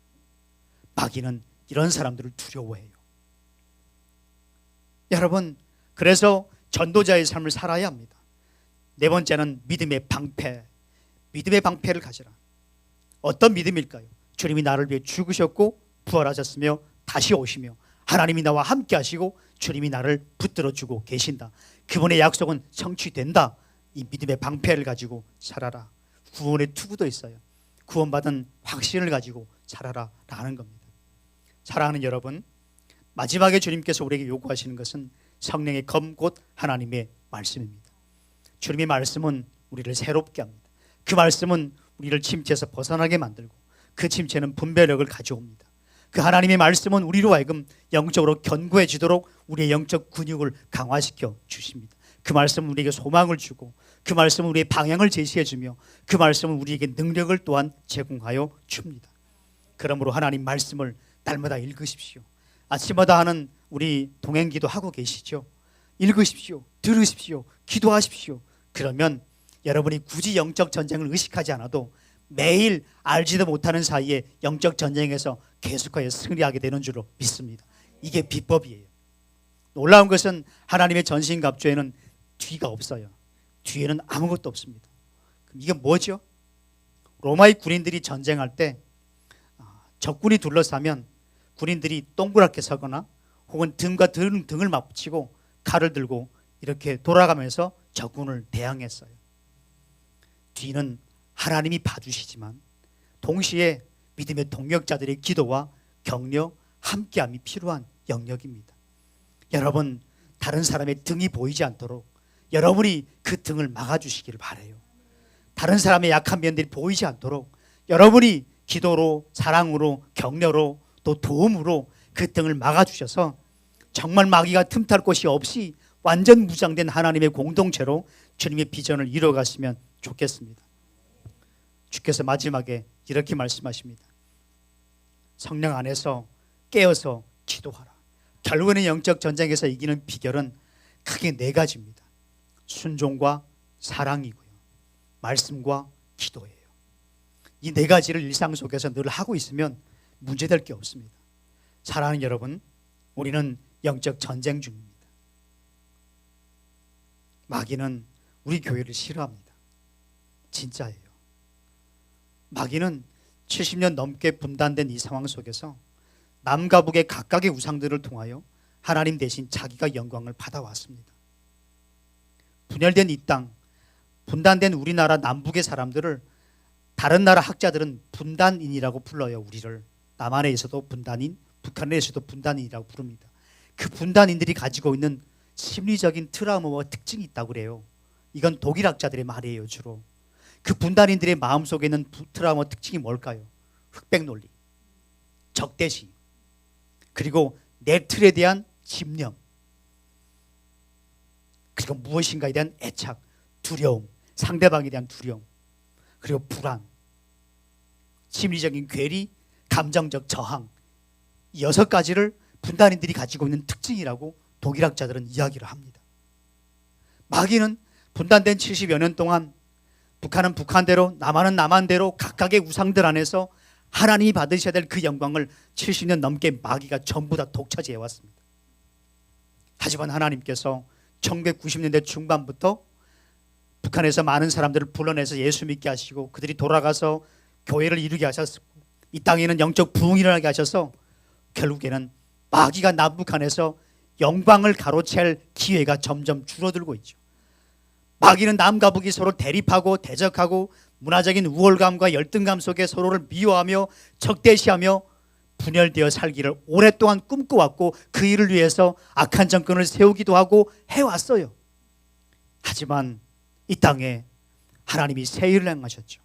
마귀는 이런 사람들을 두려워해요. 여러분, 그래서 전도자의 삶을 살아야 합니다. 네 번째는 믿음의 방패. 믿음의 방패를 가지라. 어떤 믿음일까요? 주님이 나를 위해 죽으셨고 부활하셨으며 다시 오시며 하나님이 나와 함께 하시고 주님이 나를 붙들어주고 계신다. 그분의 약속은 성취된다. 이 믿음의 방패를 가지고 살아라. 구원의 투구도 있어요. 구원받은 확신을 가지고 살아라 라는 겁니다. 사랑하는 여러분, 마지막에 주님께서 우리에게 요구하시는 것은 성령의 검 곧 하나님의 말씀입니다. 주님의 말씀은 우리를 새롭게 합니다. 그 말씀은 우리를 침체에서 벗어나게 만들고 그 침체는 분별력을 가져옵니다. 그 하나님의 말씀은 우리로 하여금 영적으로 견고해지도록 우리의 영적 근육을 강화시켜 주십니다. 그 말씀은 우리에게 소망을 주고 그 말씀은 우리의 방향을 제시해 주며 그 말씀은 우리에게 능력을 또한 제공하여 줍니다. 그러므로 하나님 말씀을 날마다 읽으십시오. 아침마다 하는 우리 동행기도 하고 계시죠. 읽으십시오. 들으십시오. 기도하십시오. 그러면 여러분이 굳이 영적 전쟁을 의식하지 않아도 매일 알지도 못하는 사이에 영적 전쟁에서 계속하여 승리하게 되는 줄로 믿습니다. 이게 비법이에요. 놀라운 것은 하나님의 전신갑주에는 뒤가 없어요. 뒤에는 아무것도 없습니다. 그럼 이게 뭐죠? 로마의 군인들이 전쟁할 때 적군이 둘러싸면 군인들이 동그랗게 서거나 혹은 등과 등을 맞붙이고 칼을 들고 이렇게 돌아가면서 적군을 대항했어요. 뒤는 하나님이 봐주시지만 동시에 믿음의 동력자들의 기도와 격려, 함께함이 필요한 영역입니다. 여러분, 다른 사람의 등이 보이지 않도록 여러분이 그 등을 막아주시기를 바라요. 다른 사람의 약한 면들이 보이지 않도록 여러분이 기도로, 사랑으로, 격려로, 또 도움으로 그 등을 막아주셔서 정말 마귀가 틈탈 곳이 없이 완전 무장된 하나님의 공동체로 주님의 비전을 이루어갔으면 좋겠습니다. 주께서 마지막에 이렇게 말씀하십니다. 성령 안에서 깨어서 기도하라. 결국에는 영적 전쟁에서 이기는 비결은 크게 네 가지입니다. 순종과 사랑이고요, 말씀과 기도예요. 이 네 가지를 일상 속에서 늘 하고 있으면 문제될 게 없습니다. 사랑하는 여러분, 우리는 영적 전쟁 중입니다. 마귀는 우리 교회를 싫어합니다. 진짜예요. 마귀는 70년 넘게 분단된 이 상황 속에서 남과 북의 각각의 우상들을 통하여 하나님 대신 자기가 영광을 받아왔습니다. 분열된 이 땅, 분단된 우리나라 남북의 사람들을 다른 나라 학자들은 분단인이라고 불러요. 우리를 남한에서도 분단인, 북한에서도 분단인이라고 부릅니다. 그 분단인들이 가지고 있는 심리적인 트라우마와 특징이 있다고 그래요. 이건 독일 학자들의 말이에요. 주로 그 분단인들의 마음속에 있는 트라우마 특징이 뭘까요? 흑백 논리, 적대시, 그리고 내 틀에 대한 집념, 그리고 무엇인가에 대한 애착, 두려움, 상대방에 대한 두려움, 그리고 불안, 심리적인 괴리, 감정적 저항, 이 6가지를 분단인들이 가지고 있는 특징이라고 독일학자들은 이야기를 합니다. 마귀는 분단된 70여 년 동안 북한은 북한대로, 남한은 남한대로 각각의 우상들 안에서 하나님이 받으셔야 될 그 영광을 70년 넘게 마귀가 전부 다 독차지해 왔습니다. 하지만 하나님께서 1990년대 중반부터 북한에서 많은 사람들을 불러내서 예수 믿게 하시고 그들이 돌아가서 교회를 이루게 하셨고 이 땅에는 영적 부흥이 일어나게 하셔서 결국에는 마귀가 남북한에서 영광을 가로챌 기회가 점점 줄어들고 있죠. 마귀는 남과 북이 서로 대립하고 대적하고 문화적인 우월감과 열등감 속에 서로를 미워하며 적대시하며 분열되어 살기를 오랫동안 꿈꿔왔고 그 일을 위해서 악한 정권을 세우기도 하고 해왔어요. 하지만 이 땅에 하나님이 새 일을 행하셨죠.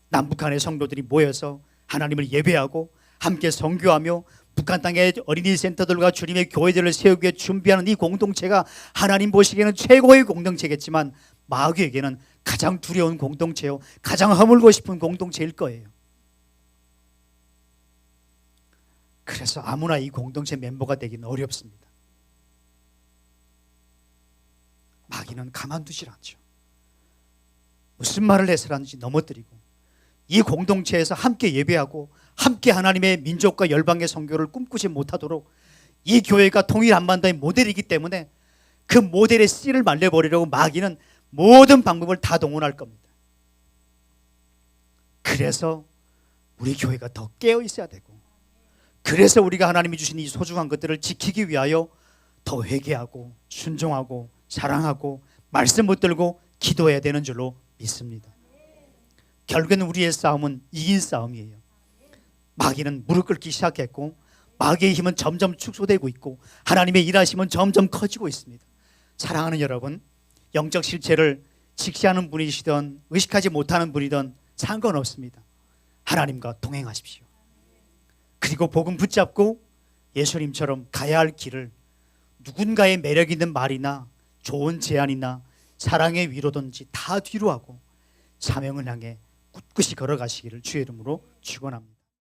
남북한의 성도들이 모여서 하나님을 예배하고 함께 선교하며 북한 땅의 어린이 센터들과 주님의 교회들을 세우기 위해 준비하는 이 공동체가 하나님 보시기에는 최고의 공동체겠지만 마귀에게는 가장 두려운 공동체요, 가장 허물고 싶은 공동체일 거예요. 그래서 아무나 이 공동체 멤버가 되기는 어렵습니다. 마귀는 가만두질 않죠. 무슨 말을 해서라든지 넘어뜨리고 이 공동체에서 함께 예배하고 함께 하나님의 민족과 열방의 선교를 꿈꾸지 못하도록 이 교회가 통일 한반도의 모델이기 때문에 그 모델의 씨를 말려버리려고 마귀는 모든 방법을 다 동원할 겁니다. 그래서 우리 교회가 더 깨어 있어야 되고, 그래서 우리가 하나님이 주신 이 소중한 것들을 지키기 위하여 더 회개하고 순종하고 사랑하고 말씀 붙들고 기도해야 되는 줄로 믿습니다. 결국에는 우리의 싸움은 이긴 싸움이에요. 마귀는 무릎 꿇기 시작했고 마귀의 힘은 점점 축소되고 있고 하나님의 일하심은 점점 커지고 있습니다. 사랑하는 여러분, 영적 실체를 직시하는 분이시든 의식하지 못하는 분이든 상관없습니다. 하나님과 동행하십시오. 그리고 복음 붙잡고 예수님처럼 가야 할 길을 누군가의 매력 있는 말이나 좋은 제안이나 사랑의 위로든지 다 뒤로 하고 사명을 향해 꿋꿋이 걸어가시기를 주의 이름으로 축원합니다.